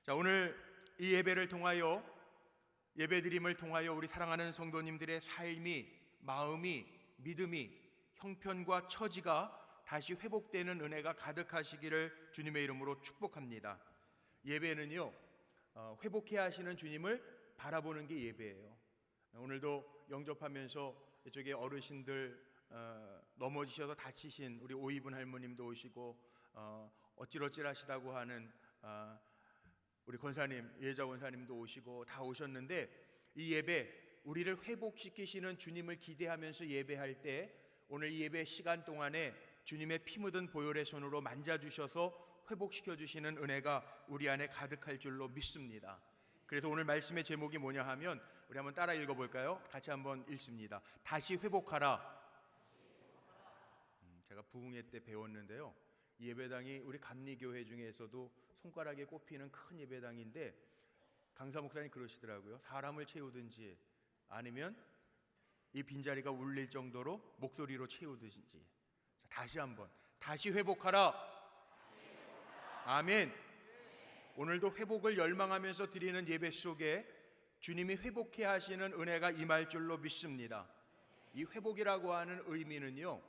자, 오늘 이 예배를 통하여, 예배드림을 통하여 우리 사랑하는 성도님들의 삶이, 마음이, 믿음이, 형편과 처지가 다시 회복되는 은혜가 가득하시기를 주님의 이름으로 축복합니다. 예배는요, 회복해야 하시는 주님을 바라보는 게 예배예요. 오늘도 영접하면서 이쪽에 어르신들, 넘어지셔서 다치신 우리 오이분 할머님도 오시고, 어찌러찌하시다고 하는 우리 권사님, 예자 권사님도 오시고 다 오셨는데, 이 예배, 우리를 회복시키시는 주님을 기대하면서 예배할 때 오늘 이 예배 시간 동안에 주님의 피 묻은 보혈의 손으로 만져주셔서 회복시켜주시는 은혜가 우리 안에 가득할 줄로 믿습니다. 그래서 오늘 말씀의 제목이 뭐냐 하면, 우리 한번 따라 읽어볼까요? 같이 한번 읽습니다. 다시 회복하라. 제가 부흥회 때 배웠는데요, 이 예배당이 우리 감리교회 중에서도 손가락에 꼽히는 큰 예배당인데, 강사 목사님 그러시더라고요. 사람을 채우든지 아니면 이 빈자리가 울릴 정도로 목소리로 채우든지. 자, 다시 한번, 다시 회복하라. 아멘. 오늘도 회복을 열망하면서 드리는 예배 속에 주님이 회복해 하시는 은혜가 임할 줄로 믿습니다. 이 회복이라고 하는 의미는요,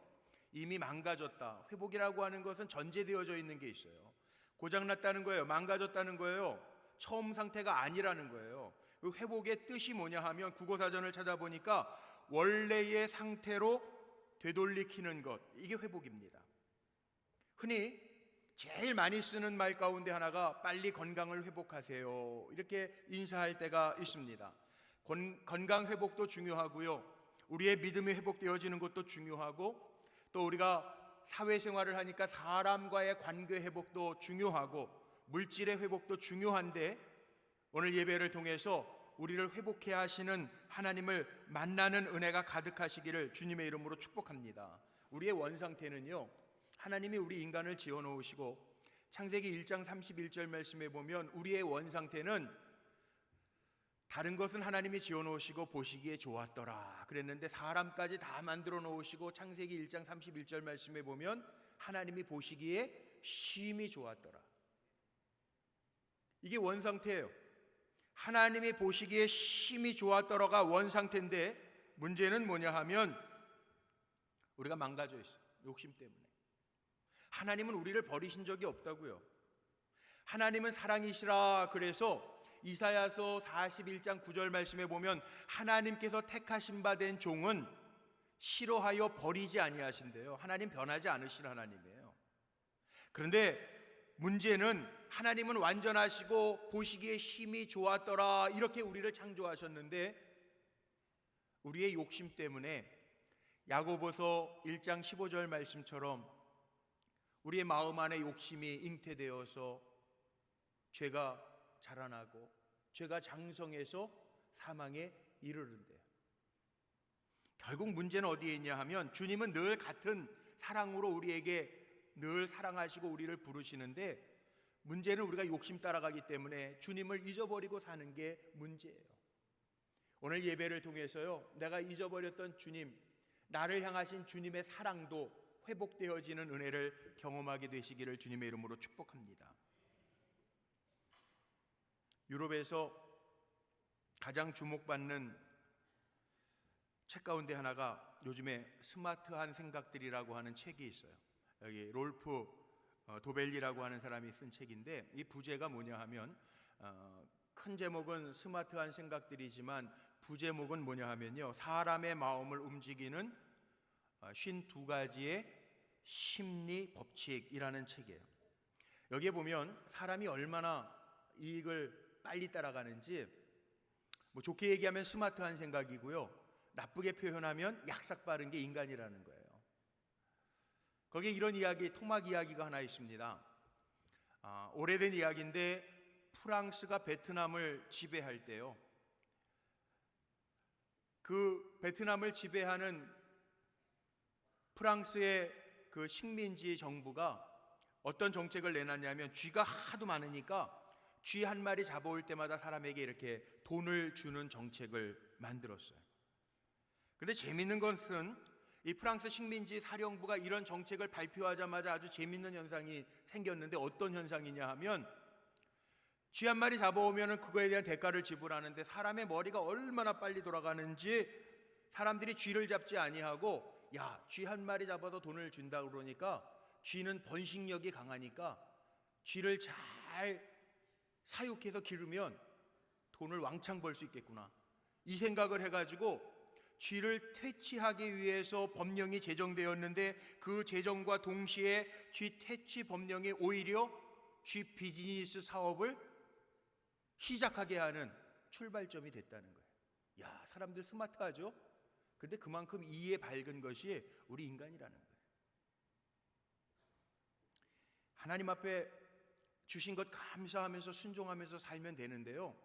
이미 망가졌다. 회복이라고 하는 것은 전제되어져 있는 게 있어요. 고장났다는 거예요. 망가졌다는 거예요. 처음 상태가 아니라는 거예요. 그 회복의 뜻이 뭐냐 하면, 국어사전을 찾아보니까 원래의 상태로 되돌리키는 것, 이게 회복입니다. 흔히 제일 많이 쓰는 말 가운데 하나가 빨리 건강을 회복하세요, 이렇게 인사할 때가 있습니다. 건강 회복도 중요하고요, 우리의 믿음이 회복되어지는 것도 중요하고, 또 우리가 사회생활을 하니까 사람과의 관계 회복도 중요하고, 물질의 회복도 중요한데, 오늘 예배를 통해서 우리를 회복해 하시는 하나님을 만나는 은혜가 가득하시기를 주님의 이름으로 축복합니다. 우리의 원상태는요, 하나님이 우리 인간을 지어놓으시고, 창세기 1장 31절 말씀에 보면 우리의 원상태는 다른 것은 하나님이 지어놓으시고 보시기에 좋았더라 그랬는데, 사람까지 다 만들어 놓으시고 창세기 1장 31절 말씀에 보면 하나님이 보시기에 심히 좋았더라. 이게 원상태예요. 하나님이 보시기에 심히 좋았더라가 원상태인데, 문제는 뭐냐 하면 우리가 망가져 있어요. 욕심 때문에. 하나님은 우리를 버리신 적이 없다고요. 하나님은 사랑이시라 그래서 이사야서 41장 9절 말씀에 보면 하나님께서 택하신 바 된 종은 싫어하여 버리지 아니하신대요. 하나님 변하지 않으신 하나님이에요. 그런데 문제는 하나님은 완전하시고 보시기에 심히 좋았더라, 이렇게 우리를 창조하셨는데, 우리의 욕심 때문에 야고보서 1장 15절 말씀처럼 우리의 마음 안에 욕심이 잉태되어서 죄가 자라나고 죄가 장성해서 사망에 이르는데요. 결국 문제는 어디에 있냐 하면, 주님은 늘 같은 사랑으로 우리에게 늘 사랑하시고 우리를 부르시는데, 문제는 우리가 욕심 따라가기 때문에 주님을 잊어버리고 사는 게 문제예요. 오늘 예배를 통해서요, 내가 잊어버렸던 주님, 나를 향하신 주님의 사랑도 회복되어지는 은혜를 경험하게 되시기를 주님의 이름으로 축복합니다. 유럽에서 가장 주목받는 책 가운데 하나가 요즘에 스마트한 생각들이라고 하는 책이 있어요. 여기 롤프 도벨리라고 하는 사람이 쓴 책인데, 이 부제가 뭐냐 하면, 큰 제목은 스마트한 생각들이지만 부제목은 뭐냐 하면요, 사람의 마음을 움직이는 52가지의 심리 법칙이라는 책이에요. 여기에 보면 사람이 얼마나 이익을 빨리 따라가는지, 좋게 얘기하면 스마트한 생각이고요, 나쁘게 표현하면 약삭 빠른 게 인간이라는 거예요. 거기에 이런 이야기, 토막 이야기가 하나 있습니다. 오래된 이야기인데, 프랑스가 베트남을 지배할 때요, 그 베트남을 지배하는 프랑스의 그 식민지 정부가 어떤 정책을 내놨냐면, 쥐가 하도 많으니까 쥐 한 마리 잡아올 때마다 사람에게 이렇게 돈을 주는 정책을 만들었어요. 근데 재밌는 것은 이 프랑스 식민지 사령부가 이런 정책을 발표하자마자 아주 재밌는 현상이 생겼는데, 어떤 현상이냐 하면 쥐 한 마리 잡아오면 그거에 대한 대가를 지불하는데 사람의 머리가 얼마나 빨리 돌아가는지 사람들이 쥐를 잡지 아니하고 야, 쥐 한 마리 잡아서 돈을 준다 그러니까 쥐는 번식력이 강하니까 쥐를 잘 사육해서 기르면 돈을 왕창 벌 수 있겠구나, 이 생각을 해가지고 쥐를 퇴치하기 위해서 법령이 제정되었는데 그 제정과 동시에 쥐 퇴치 법령이 오히려 쥐 비즈니스 사업을 시작하게 하는 출발점이 됐다는 거예요. 야, 사람들 스마트하죠? 근데 그만큼 이에 밝은 것이 우리 인간이라는 거예요. 하나님 앞에 주신 것 감사하면서 순종하면서 살면 되는데요,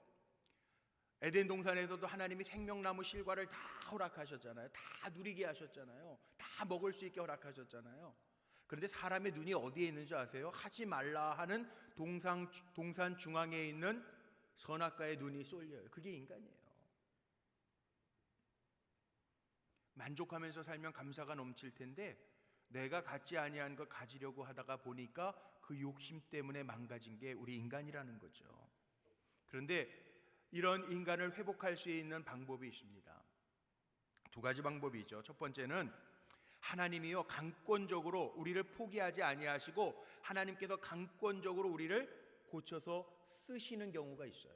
에덴 동산에서도 하나님이 생명나무 실과를 다 허락하셨잖아요. 다 누리게 하셨잖아요. 다 먹을 수 있게 허락하셨잖아요. 그런데 사람의 눈이 어디에 있는지 아세요? 하지 말라 하는 동산 중앙에 있는 선악과의 눈이 쏠려요. 그게 인간이에요. 만족하면서 살면 감사가 넘칠 텐데 내가 갖지 아니한 걸 가지려고 하다가 보니까 그 욕심 때문에 망가진 게 우리 인간이라는 거죠. 그런데 이런 인간을 회복할 수 있는 방법이 있습니다. 두 가지 방법이죠. 첫 번째는 하나님이요 강권적으로 우리를 포기하지 아니하시고 하나님께서 강권적으로 우리를 고쳐서 쓰시는 경우가 있어요.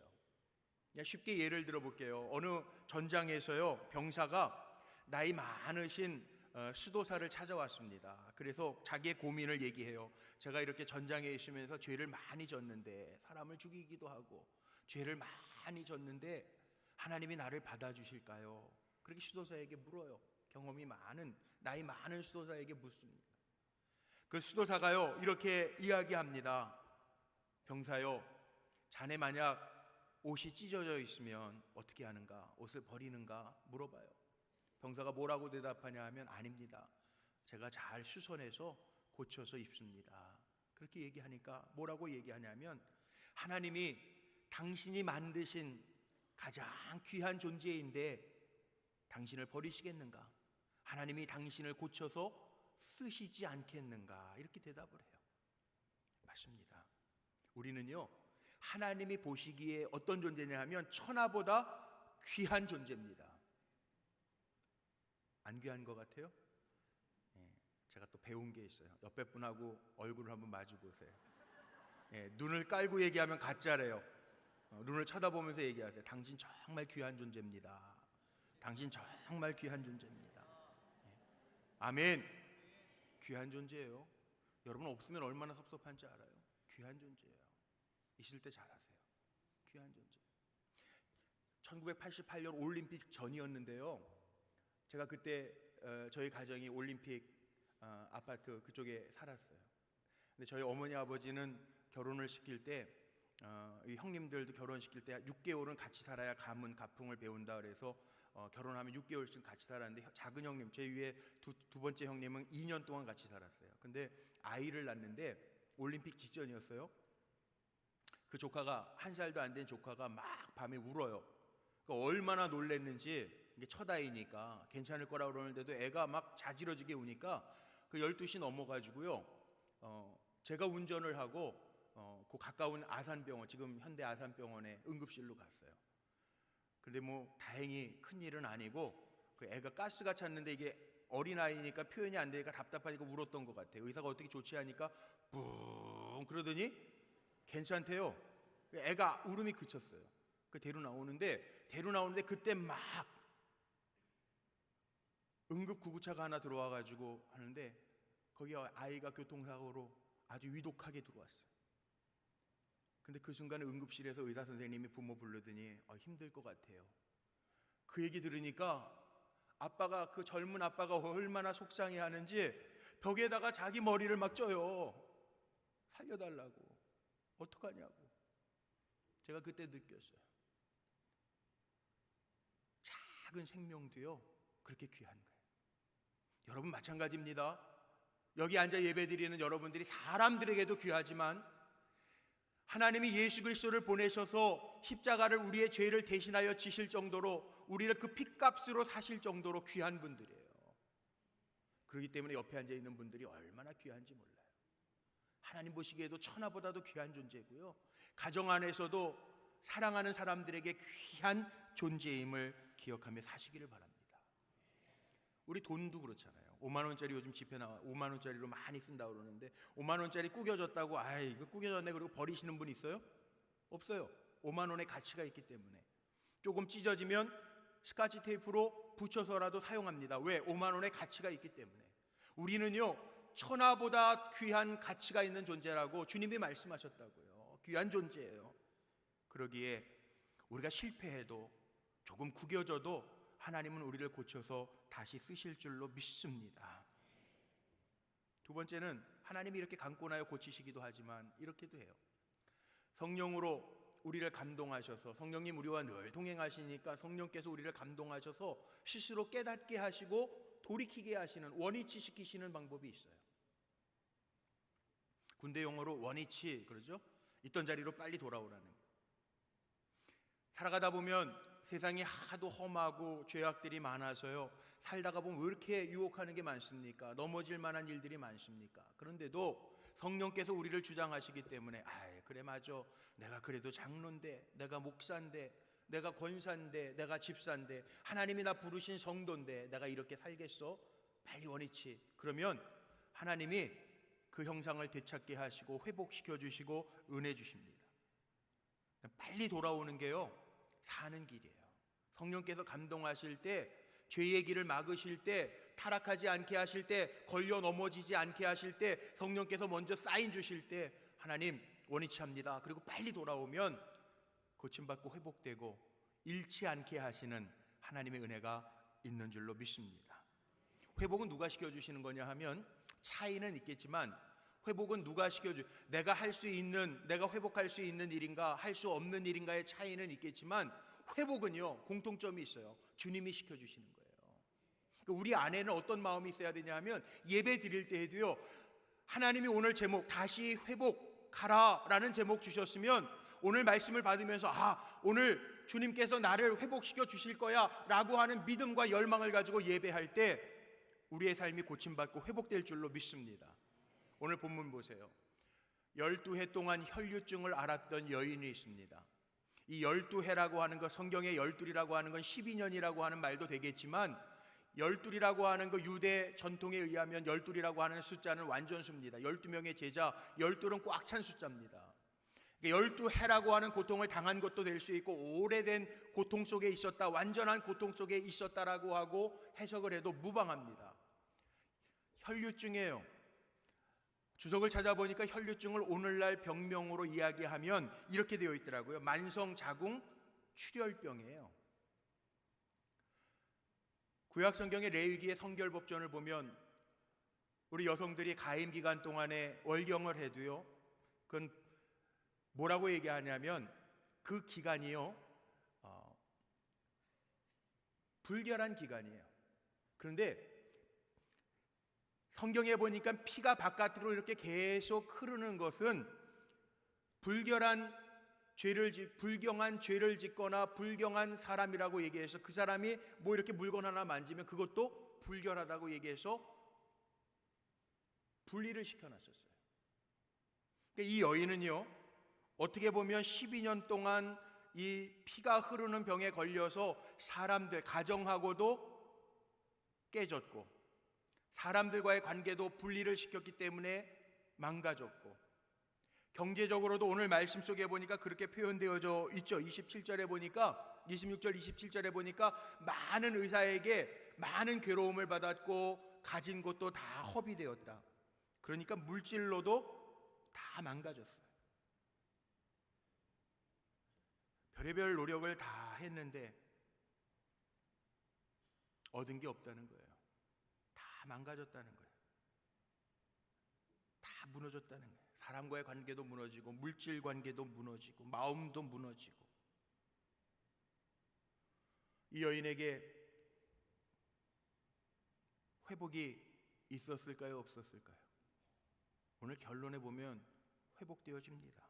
쉽게 예를 들어 볼게요. 어느 전장에서요 병사가 나이 많으신 수도사를 찾아왔습니다. 그래서 자기의 고민을 얘기해요. 제가 이렇게 전장에 있으면서 죄를 많이 졌는데, 사람을 죽이기도 하고 죄를 많이 졌는데 하나님이 나를 받아주실까요? 그렇게 수도사에게 물어요. 경험이 많은, 나이 많은 수도사에게 묻습니다. 그 수도사가요 이렇게 이야기합니다. 병사요, 자네 만약 옷이 찢어져 있으면 어떻게 하는가? 옷을 버리는가? 물어봐요. 병사가 뭐라고 대답하냐 하면 아닙니다, 제가 잘 수선해서 고쳐서 입습니다. 그렇게 얘기하니까 뭐라고 얘기하냐면, 하나님이 당신이 만드신 가장 귀한 존재인데 당신을 버리시겠는가? 하나님이 당신을 고쳐서 쓰시지 않겠는가? 이렇게 대답을 해요. 맞습니다. 우리는요 하나님이 보시기에 어떤 존재냐 하면 천하보다 귀한 존재입니다. 안 귀한 것 같아요? 제가 또 배운 게 있어요. 옆에 분하고 얼굴을 한번 마주 보세요. 눈을 깔고 얘기하면 가짜래요. 눈을 쳐다보면서 얘기하세요. 당신 정말 귀한 존재입니다. 당신 정말 귀한 존재입니다. 아멘. 귀한 존재예요. 여러분 없으면 얼마나 섭섭한지 알아요? 귀한 존재예요. 있을 때 잘하세요. 귀한 존재. 1988년 올림픽 전이었는데요, 제가 그때 저희 가정이 올림픽 아파트 그쪽에 살았어요. 근데 저희 어머니 아버지는 결혼을 시킬 때 이 형님들도 결혼시킬 때 6개월은 같이 살아야 가문 가풍을 배운다 그래서 결혼하면 6개월씩 같이 살았는데, 작은 형님, 제 위에 두 번째 형님은 2년 동안 같이 살았어요. 근데 아이를 낳는데 올림픽 직전이었어요. 그 조카가, 1살도 안 된 조카가 막 밤에 울어요. 얼마나 놀랬는지, 이게 첫 아이니까 괜찮을 거라고 그러는데도 애가 막 자지러지게 우니까 그 12시 넘어가지고요 제가 운전을 하고 그 가까운 아산병원, 지금 현대 아산병원에 응급실로 갔어요. 근데 뭐 다행히 큰일은 아니고, 그 애가 가스가 찼는데 이게 어린아이니까 표현이 안 되니까 답답하니까 울었던 것 같아요. 의사가 어떻게 조치하니까 뿡 그러더니 괜찮대요. 애가 울음이 그쳤어요. 그 데리고 나오는데 그때 막 응급구급차가 하나 들어와가지고 하는데, 거기 아이가 교통사고로 아주 위독하게 들어왔어요. 근데 그 순간에 응급실에서 의사 선생님이 부모 부르더니 힘들 것 같아요. 그 얘기 들으니까 아빠가, 그 젊은 아빠가 얼마나 속상해하는지 벽에다가 자기 머리를 막 쪄요. 살려달라고. 어떡하냐고. 제가 그때 느꼈어요. 작은 생명도요 그렇게 귀한 거예요. 여러분 마찬가지입니다. 여기 앉아 예배드리는 여러분들이 사람들에게도 귀하지만 하나님이 예수 그리스도를 보내셔서 십자가를 우리의 죄를 대신하여 지실 정도로, 우리를 그 핏값으로 사실 정도로 귀한 분들이에요. 그렇기 때문에 옆에 앉아 있는 분들이 얼마나 귀한지 몰라요. 하나님 보시기에도 천하보다도 귀한 존재고요, 가정 안에서도 사랑하는 사람들에게 귀한 존재임을 기억하며 사시기를 바랍니다. 우리 돈도 그렇잖아요. 5만 원짜리 요즘 지폐 나와 5만 원짜리로 많이 쓴다고 그러는데 5만 원짜리 구겨졌다고 아이 이거 구겨졌네 그리고 버리시는 분 있어요? 없어요. 5만 원의 가치가 있기 때문에 조금 찢어지면 스카치 테이프로 붙여서라도 사용합니다. 왜? 5만 원의 가치가 있기 때문에. 우리는요 천하보다 귀한 가치가 있는 존재라고 주님이 말씀하셨다고요. 귀한 존재예요. 그러기에 우리가 실패해도 조금 구겨져도 하나님은 우리를 고쳐서 다시 쓰실 줄로 믿습니다. 두 번째는 하나님이 이렇게 강권하여 고치시기도 하지만 이렇게도 해요. 성령으로 우리를 감동하셔서, 성령님 우리와 늘 동행하시니까 성령께서 우리를 감동하셔서 스스로 깨닫게 하시고 돌이키게 하시는, 원위치 시키시는 방법이 있어요. 군대 용어로 원위치 그러죠? 있던 자리로 빨리 돌아오라는. 살아가다 보면 세상이 하도 험하고 죄악들이 많아서요 살다가 보면 왜 이렇게 유혹하는 게 많습니까? 넘어질 만한 일들이 많습니까? 그런데도 성령께서 우리를 주장하시기 때문에 그래 맞아, 내가 그래도 장로인데, 내가 목사인데, 내가 권사인데, 내가 집사인데, 하나님이 나 부르신 성도인데 내가 이렇게 살겠어? 빨리 원위치. 그러면 하나님이 그 형상을 되찾게 하시고 회복시켜 주시고 은혜 주십니다. 빨리 돌아오는 게요 사는 길이에요. 성령께서 감동하실 때, 죄의 길을 막으실 때, 타락하지 않게 하실 때, 걸려 넘어지지 않게 하실 때, 성령께서 먼저 사인 주실 때 하나님 원위치합니다. 그리고 빨리 돌아오면 고침받고 회복되고 잃지 않게 하시는 하나님의 은혜가 있는 줄로 믿습니다. 회복은 누가 시켜주시는 거냐 하면 차이는 있겠지만 회복은 누가 시켜주? 내가 할 수 있는, 내가 회복할 수 있는 일인가 할 수 없는 일인가의 차이는 있겠지만 회복은요 공통점이 있어요. 주님이 시켜주시는 거예요. 그러니까 우리 안에는 어떤 마음이 있어야 되냐 하면 예배 드릴 때에도요 하나님이 오늘 제목 다시 회복하라 라는 제목 주셨으면 오늘 말씀을 받으면서 오늘 주님께서 나를 회복시켜 주실 거야 라고 하는 믿음과 열망을 가지고 예배할 때 우리의 삶이 고침받고 회복될 줄로 믿습니다. 오늘 본문 보세요. 12해 동안 혈류증을 앓았던 여인이 있습니다. 이 12해라고 하는 것, 성경의 12이라고 하는 건 12년이라고 하는 말도 되겠지만 12이라고 하는 거 유대 전통에 의하면 12이라고 하는 숫자는 완전수입니다. 12명의 제자, 12은 꽉 찬 숫자입니다. 12해라고 하는 고통을 당한 것도 될 수 있고 오래된 고통 속에 있었다, 완전한 고통 속에 있었다라고 하고 해석을 해도 무방합니다. 혈류증이에요. 주석을 찾아보니까 혈류증을 오늘날 병명으로 이야기하면 이렇게 되어 있더라고요. 만성자궁 출혈병이에요. 구약성경의 레위기의 성결법전을 보면 우리 여성들이 가임 기간 동안에 월경을 해도요 그건 뭐라고 얘기하냐면 그 기간이요 불결한 기간이에요. 그런데 성경에 보니까 피가 바깥으로 이렇게 계속 흐르는 것은 불경한 죄를 짓거나 불경한 사람이라고 얘기해서 그 사람이 뭐 이렇게 물건 하나 만지면 그것도 불결하다고 얘기해서 분리를 시켜놨었어요. 그러니까 이 여인은요 어떻게 보면 12년 동안 이 피가 흐르는 병에 걸려서 사람들, 가정하고도 깨졌고 사람들과의 관계도 분리를 시켰기 때문에 망가졌고 경제적으로도 오늘 말씀 속에 보니까 그렇게 표현되어져 있죠. 27절에 보니까 26절 27절에 보니까 많은 의사에게 많은 괴로움을 받았고 가진 것도 다 허비되었다. 그러니까 물질로도 다 망가졌어요. 별의별 노력을 다 했는데 얻은 게 없다는 거예요. 다 망가졌다는 거예요. 다 무너졌다는 거예요. 사람과의 관계도 무너지고 물질 관계도 무너지고 마음도 무너지고. 이 여인에게 회복이 있었을까요? 없었을까요? 오늘 결론에 보면 회복되어집니다.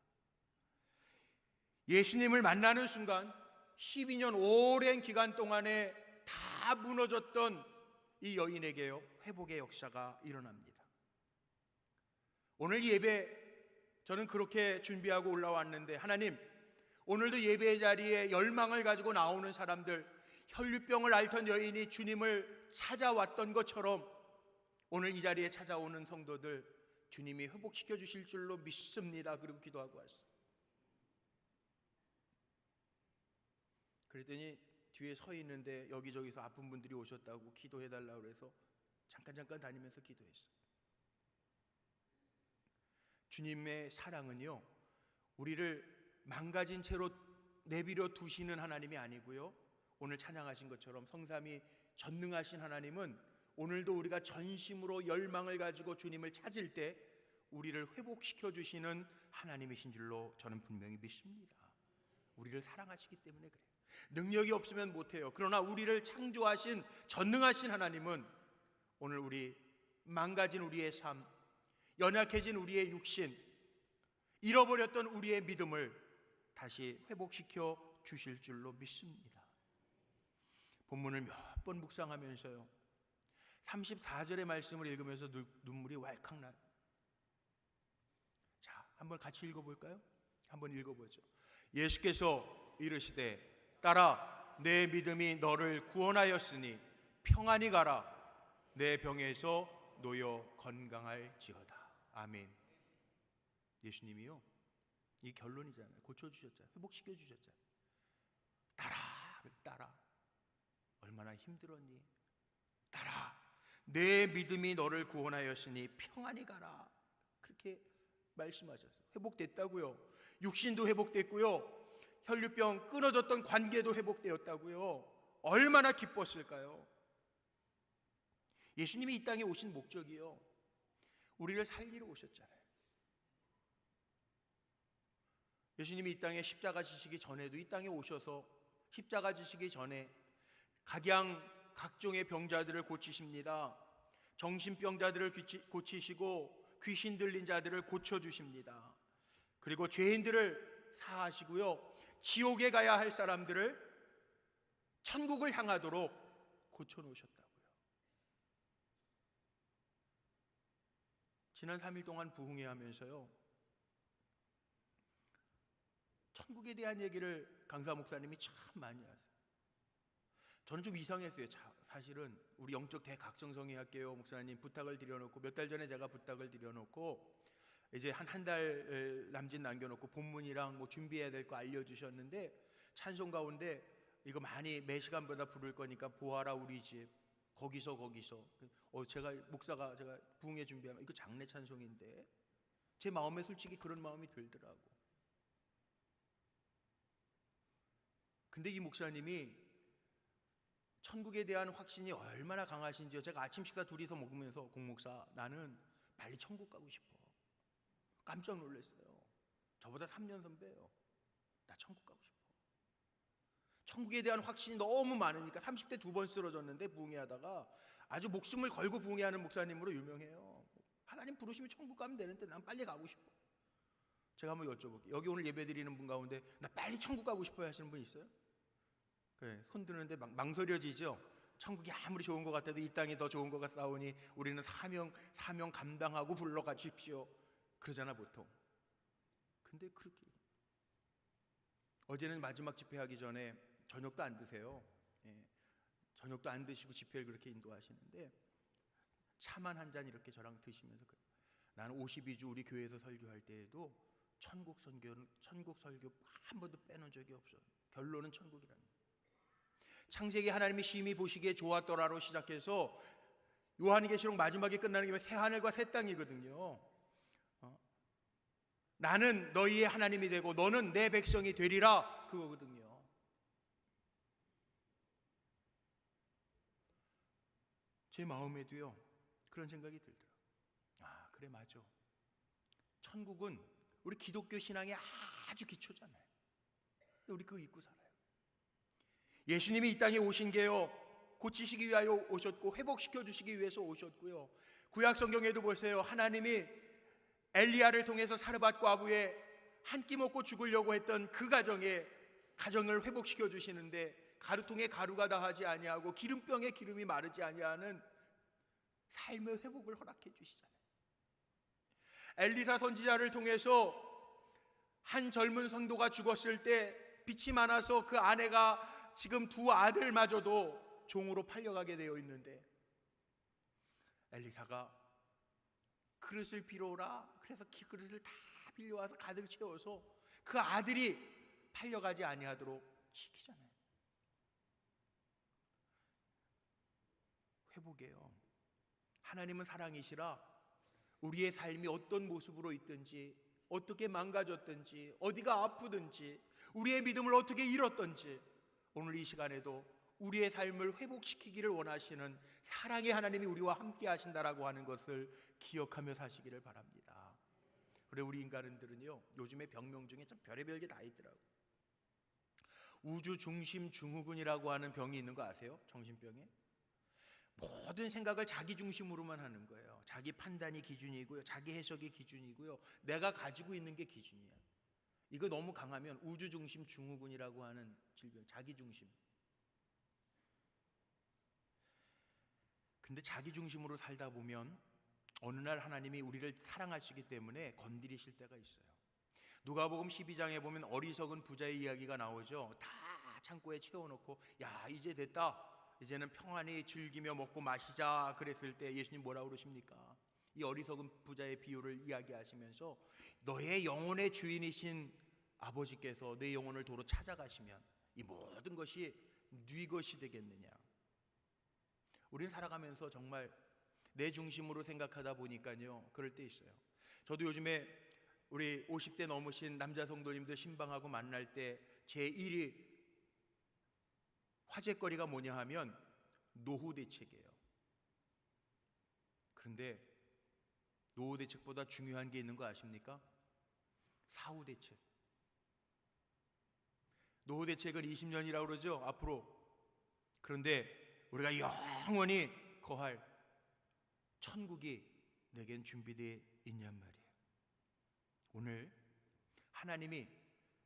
예수님을 만나는 순간 12년 오랜 기간 동안에 다 무너졌던 이 여인에게요 회복의 역사가 일어납니다. 오늘 예배 저는 그렇게 준비하고 올라왔는데, 하나님, 오늘도 예배의 자리에 열망을 가지고 나오는 사람들, 혈류병을 앓던 여인이 주님을 찾아왔던 것처럼 오늘 이 자리에 찾아오는 성도들 주님이 회복시켜 주실 줄로 믿습니다. 그리고 기도하고 왔어요. 그랬더니 뒤에 서 있는데 여기저기서 아픈 분들이 오셨다고 기도해달라고 그래서 잠깐 다니면서 기도했어요. 주님의 사랑은요, 우리를 망가진 채로 내버려 두시는 하나님이 아니고요, 오늘 찬양하신 것처럼 성삼위 전능하신 하나님은 오늘도 우리가 전심으로 열망을 가지고 주님을 찾을 때 우리를 회복시켜 주시는 하나님이신 줄로 저는 분명히 믿습니다. 우리를 사랑하시기 때문에 그래요. 능력이 없으면 못해요. 그러나 우리를 창조하신 전능하신 하나님은 오늘 우리 망가진 우리의 삶, 연약해진 우리의 육신, 잃어버렸던 우리의 믿음을 다시 회복시켜 주실 줄로 믿습니다. 본문을 몇 번 묵상하면서요, 34절의 말씀을 읽으면서 눈물이 왈칵 나요. 자, 한번 같이 읽어볼까요? 한번 읽어보죠. 예수께서 이르시되 딸아, 내 믿음이 너를 구원하였으니 평안히 가라. 내 병에서 놓여 건강할지어다. 아멘. 예수님이요, 이 결론이잖아요. 고쳐주셨잖아요. 회복시켜주셨잖아요. 딸아, 얼마나 힘들었니? 딸아, 내 믿음이 너를 구원하였으니 평안히 가라. 그렇게 말씀하셨어요. 회복됐다고요. 육신도 회복됐고요, 혈류병 끊어졌던 관계도 회복되었다고요. 얼마나 기뻤을까요? 예수님이 이 땅에 오신 목적이요, 우리를 살리러 오셨잖아요. 예수님이 이 땅에 십자가 지시기 전에도 이 땅에 오셔서 십자가 지시기 전에 각종의 병자들을 고치십니다. 정신병자들을 고치시고 귀신 들린 자들을 고쳐주십니다. 그리고 죄인들을 사하시고요, 지옥에 가야 할 사람들을 천국을 향하도록 고쳐놓으셨다고요. 지난 3일 동안 부흥회 하면서요, 천국에 대한 얘기를 강사 목사님이 참 많이 하세요. 저는 좀 이상했어요. 사실은 우리 영적 대각성성회학교 목사님 부탁을 드려놓고, 몇 달 전에 제가 부탁을 드려놓고 이제 한 달 남짓 남겨놓고 본문이랑 뭐 준비해야 될 거 알려주셨는데, 찬송 가운데 이거 많이 매 시간보다 부를 거니까 보아라 우리 집 거기서 제가 목사가 제가 부흥회 준비하면 이거 장례 찬송인데 제 마음에 솔직히 그런 마음이 들더라고. 근데 이 목사님이 천국에 대한 확신이 얼마나 강하신지요. 제가 아침 식사 둘이서 먹으면서, 공목사, 나는 빨리 천국 가고 싶어. 깜짝 놀랐어요. 저보다 3년 선배예요. 나 천국 가고 싶어. 천국에 대한 확신이 너무 많으니까 30대 2번 쓰러졌는데 부흥회 하다가 아주 목숨을 걸고 부흥회하는 목사님으로 유명해요. 하나님 부르시면 천국 가면 되는데 난 빨리 가고 싶어. 제가 한번 여쭤볼게요. 여기 오늘 예배 드리는 분 가운데 나 빨리 천국 가고 싶어요 하시는 분 있어요? 그래, 손 드는데 망설여지죠. 천국이 아무리 좋은 것 같아도 이 땅이 더 좋은 것 같사오니 우리는 사명 감당하고 불러가 주십시오. 그러잖아 보통. 근데 그렇게 어제는 마지막 집회하기 전에 저녁도 안 드세요. 저녁도 안 드시고 집회를 그렇게 인도하시는데 차만 한 잔 이렇게 저랑 드시면서 나는 52주 우리 교회에서 설교할 때에도 천국 설교 한 번도 빼놓은 적이 없어. 결론은 천국이라는 거예요. 창세기 하나님이 심히 보시기에 좋았더라로 시작해서 요한계시록 마지막에 끝나는 게 새 하늘과 새 땅이거든요. 나는 너희의 하나님이 되고 너는 내 백성이 되리라, 그거거든요. 제 마음에도요 그런 생각이 들더라고요. 아, 그래, 맞아. 천국은 우리 기독교 신앙의 아주 기초잖아요. 우리 그거 잊고 살아요. 예수님이 이 땅에 오신 게요, 고치시기 위하여 오셨고 회복시켜 주시기 위해서 오셨고요. 구약 성경에도 보세요. 하나님이 엘리야를 통해서 사르밧 과부의 한 끼 먹고 죽으려고 했던 그 가정을 회복시켜 주시는데, 가루통에 가루가 다하지 아니하고 기름병에 기름이 마르지 아니하는 삶의 회복을 허락해 주시잖아요. 엘리사 선지자를 통해서 한 젊은 성도가 죽었을 때 빚이 많아서 그 아내가 지금 두 아들마저도 종으로 팔려가게 되어 있는데, 엘리사가 그릇을 빌어오라 그래서 그릇을 다 빌려와서 가득 채워서 그 아들이 팔려가지 아니하도록 지키잖아요. 회복이에요. 하나님은 사랑이시라 우리의 삶이 어떤 모습으로 있든지, 어떻게 망가졌든지, 어디가 아프든지, 우리의 믿음을 어떻게 잃었든지, 오늘 이 시간에도 우리의 삶을 회복시키기를 원하시는 사랑의 하나님이 우리와 함께 하신다라고 하는 것을 기억하며 사시기를 바랍니다. 그래, 우리 인간들은요, 요즘에 병명 중에 참 별의별 게 다 있더라고요. 우주 중심 증후군이라고 하는 병이 있는 거 아세요? 정신병에. 모든 생각을 자기 중심으로만 하는 거예요. 자기 판단이 기준이고요, 자기 해석이 기준이고요, 내가 가지고 있는 게 기준이야. 이거 너무 강하면 우주 중심 증후군이라고 하는 질병, 자기 중심. 근데 자기 중심으로 살다 보면 어느 날 하나님이 우리를 사랑하시기 때문에 건드리실 때가 있어요. 누가복음 12장에 보면 어리석은 부자의 이야기가 나오죠. 다 창고에 채워놓고, 야, 이제 됐다, 이제는 평안히 즐기며 먹고 마시자 그랬을 때 예수님 뭐라고 그러십니까? 이 어리석은 부자의 비유를 이야기하시면서, 너의 영혼의 주인이신 아버지께서 내 영혼을 도로 찾아가시면 이 모든 것이 네 것이 되겠느냐. 우리는 살아가면서 정말 내 중심으로 생각하다 보니까요, 그럴 때 있어요. 저도 요즘에 우리 50대 넘으신 남자 성도님들 신방하고 만날 때 제1위 화제거리가 뭐냐 하면 노후 대책이에요. 그런데 노후 대책보다 중요한 게 있는 거 아십니까? 사후 대책. 노후 대책은 20년이라고 그러죠, 앞으로. 그런데 우리가 영원히 거할 천국이 내겐 준비되어 있냔 말이에요. 오늘 하나님이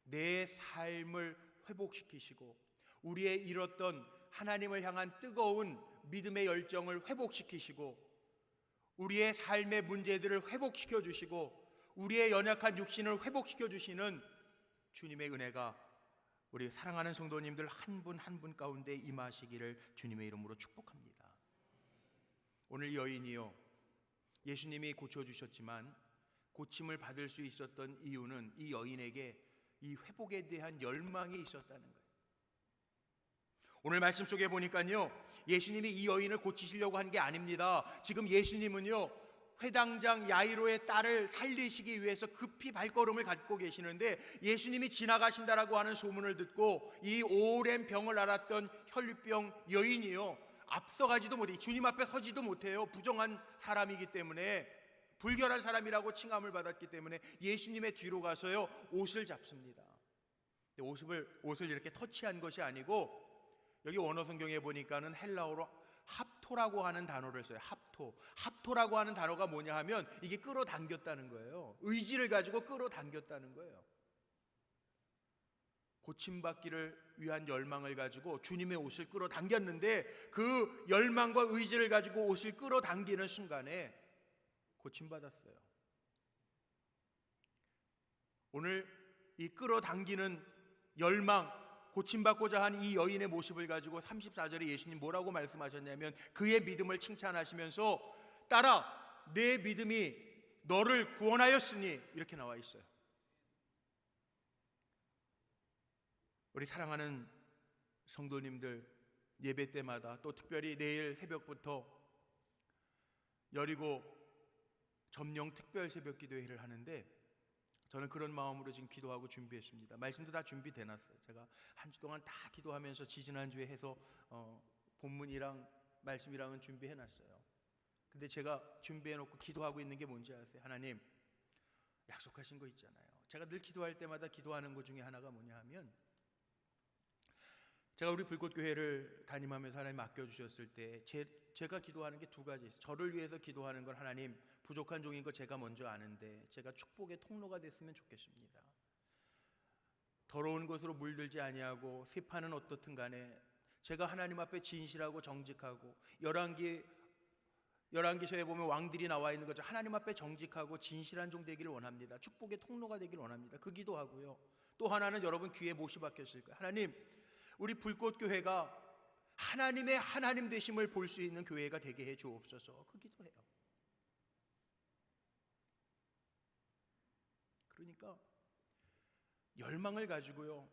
내 삶을 회복시키시고 우리의 잃었던 하나님을 향한 뜨거운 믿음의 열정을 회복시키시고 우리의 삶의 문제들을 회복시켜 주시고 우리의 연약한 육신을 회복시켜 주시는 주님의 은혜가 우리 사랑하는 성도님들 한 분 한 분 가운데 임하시기를 주님의 이름으로 축복합니다. 오늘 이 여인이요, 예수님이 고쳐주셨지만 고침을 받을 수 있었던 이유는 이 여인에게 이 회복에 대한 열망이 있었다는 거예요. 오늘 말씀 속에 보니까요, 예수님이 이 여인을 고치시려고 한 게 아닙니다. 지금 예수님은요, 회당장 야이로의 딸을 살리시기 위해서 급히 발걸음을 갖고 계시는데, 예수님이 지나가신다라고 하는 소문을 듣고 이 오랜 병을 앓았던 혈류병 여인이요, 앞서가지도 못해, 주님 앞에 서지도 못해요. 부정한 사람이기 때문에, 불결한 사람이라고 칭함을 받았기 때문에 예수님의 뒤로 가서요, 옷을 잡습니다. 옷을 이렇게 터치한 것이 아니고, 여기 원어 성경에 보니까는 헬라어로 합토라고 하는 단어를 써요. 합토라고 하는 단어가 뭐냐 하면 이게 끌어당겼다는 거예요. 의지를 가지고 끌어당겼다는 거예요. 고침받기를 위한 열망을 가지고 주님의 옷을 끌어당겼는데, 그 열망과 의지를 가지고 옷을 끌어당기는 순간에 고침받았어요. 오늘 이 끌어당기는 열망, 고침받고자 한 이 여인의 모습을 가지고 34절에 예수님 뭐라고 말씀하셨냐면, 그의 믿음을 칭찬하시면서 딸아, 내 믿음이 너를 구원하였으니, 이렇게 나와 있어요. 우리 사랑하는 성도님들, 예배 때마다 또 특별히 내일 새벽부터 여리고 점령 특별 새벽 기도회를 하는데, 저는 그런 마음으로 지금 기도하고 준비했습니다. 말씀도 다 준비돼 놨어요. 제가 한 주 동안 다 기도하면서 지지난주에 해서 본문이랑 말씀이랑은 준비해 놨어요. 근데 제가 준비해 놓고 기도하고 있는 게 뭔지 아세요? 하나님, 약속하신 거 있잖아요. 제가 늘 기도할 때마다 기도하는 것 중에 하나가 뭐냐 하면, 제가 우리 불꽃교회를 담임하면서 하나님 맡겨주셨을 때 제가 기도하는 게 두 가지 있어요. 저를 위해서 기도하는 건, 하나님, 부족한 종인 거 제가 먼저 아는데 제가 축복의 통로가 됐으면 좋겠습니다. 더러운 것으로 물들지 아니하고 세파는 어떻든 간에 제가 하나님 앞에 진실하고 정직하고, 열왕기 열왕기서에 보면 왕들이 나와 있는 거죠. 하나님 앞에 정직하고 진실한 종 되기를 원합니다. 축복의 통로가 되기를 원합니다. 그 기도하고요. 또 하나는 여러분 귀에 못이 박혔을 거예요. 하나님, 우리 불꽃교회가 하나님의 하나님 되심을 볼 수 있는 교회가 되게 해 주옵소서. 그 기도해요. 그러니까 열망을 가지고요,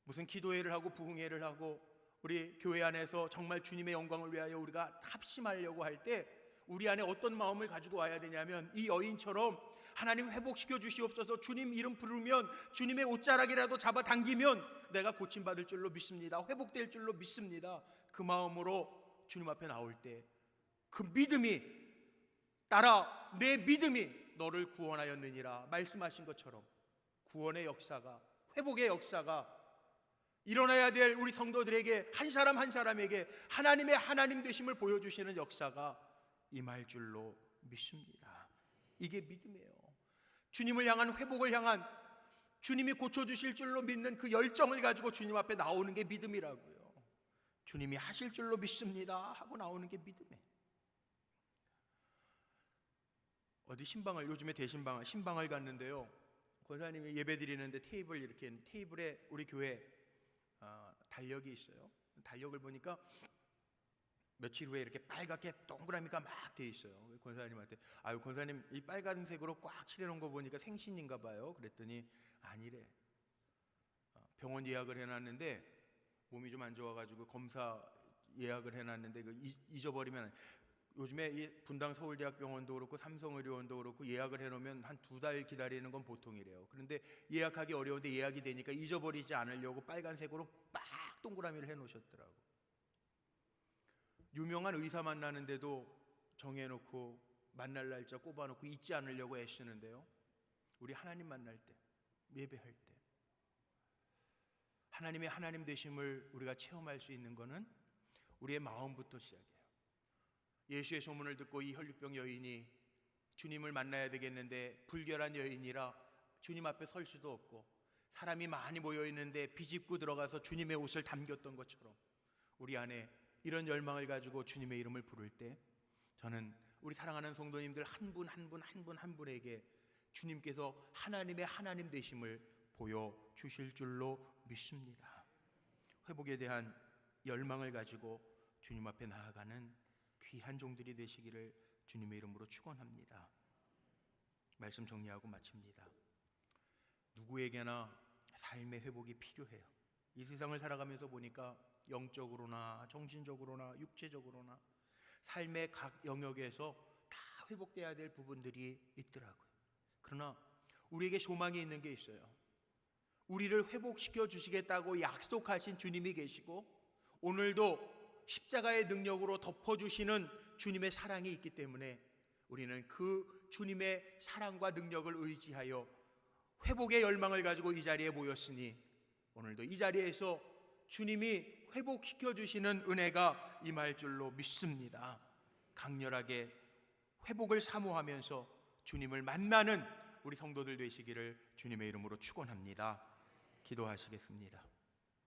무슨 기도회를 하고 부흥회를 하고 우리 교회 안에서 정말 주님의 영광을 위하여 우리가 합심하려고 할 때 우리 안에 어떤 마음을 가지고 와야 되냐면, 이 여인처럼 하나님 회복시켜 주시옵소서, 주님 이름 부르면 주님의 옷자락이라도 잡아당기면 내가 고침받을 줄로 믿습니다, 회복될 줄로 믿습니다, 그 마음으로 주님 앞에 나올 때 그 믿음이 따라 내 믿음이 너를 구원하였느니라 말씀하신 것처럼 구원의 역사가, 회복의 역사가 일어나야 될 우리 성도들에게, 한 사람 한 사람에게 하나님의 하나님 되심을 보여주시는 역사가 임할 줄로 믿습니다. 이게 믿음이에요. 주님을 향한, 회복을 향한, 주님이 고쳐주실 줄로 믿는 그 열정을 가지고 주님 앞에 나오는 게 믿음이라고요. 주님이 하실 줄로 믿습니다 하고 나오는 게 믿음이에요. 어디 신방을, 요즘에 대신방을, 신방을 갔는데요, 권사님이 예배 드리는데 테이블에 우리 교회 달력이 있어요. 달력을 보니까 며칠 후에 이렇게 빨갛게 동그라미가 막 돼 있어요. 권사님한테, 아유 권사님, 이 빨간색으로 꽉 칠해놓은 거 보니까 생신인가 봐요. 그랬더니 아니래. 병원 예약을 해놨는데 몸이 좀 안 좋아가지고 검사 예약을 해놨는데 잊어버리면, 요즘에 이 분당 서울대학병원도 그렇고 삼성의료원도 그렇고 예약을 해놓으면 한 2달 기다리는 건 보통이래요. 그런데 예약하기 어려운데 예약이 되니까 잊어버리지 않으려고 빨간색으로 빡 동그라미를 해놓으셨더라고. 유명한 의사 만나는데도 정해놓고 만날 날짜 꼽아놓고 잊지 않으려고 애쓰는데요, 우리 하나님 만날 때, 예배할 때 하나님의 하나님 되심을 우리가 체험할 수 있는 것은 우리의 마음부터 시작이에요. 예수의 소문을 듣고 이 혈류병 여인이 주님을 만나야 되겠는데 불결한 여인이라 주님 앞에 설 수도 없고 사람이 많이 모여 있는데 비집고 들어가서 주님의 옷을 담겼던 것처럼 우리 안에 이런 열망을 가지고 주님의 이름을 부를 때, 저는 우리 사랑하는 성도님들 한 분 한 분 한 분 한 분에게 주님께서 하나님의 하나님 되심을 보여주실 줄로 믿습니다. 회복에 대한 열망을 가지고 주님 앞에 나아가는 귀한 종들이 되시기를 주님의 이름으로 축원합니다. 말씀 정리하고 마칩니다. 누구에게나 삶의 회복이 필요해요. 이 세상을 살아가면서 보니까 영적으로나 정신적으로나 육체적으로나 삶의 각 영역에서 다 회복돼야 될 부분들이 있더라고요. 그러나 우리에게 소망이 있는 게 있어요. 우리를 회복시켜 주시겠다고 약속하신 주님이 계시고, 오늘도 십자가의 능력으로 덮어주시는 주님의 사랑이 있기 때문에 우리는 그 주님의 사랑과 능력을 의지하여 회복의 열망을 가지고 이 자리에 모였으니, 오늘도 이 자리에서 주님이 회복시켜 주시는 은혜가 임할 줄로 믿습니다. 강렬하게 회복을 사모하면서 주님을 만나는 우리 성도들 되시기를 주님의 이름으로 축원합니다. 기도하시겠습니다.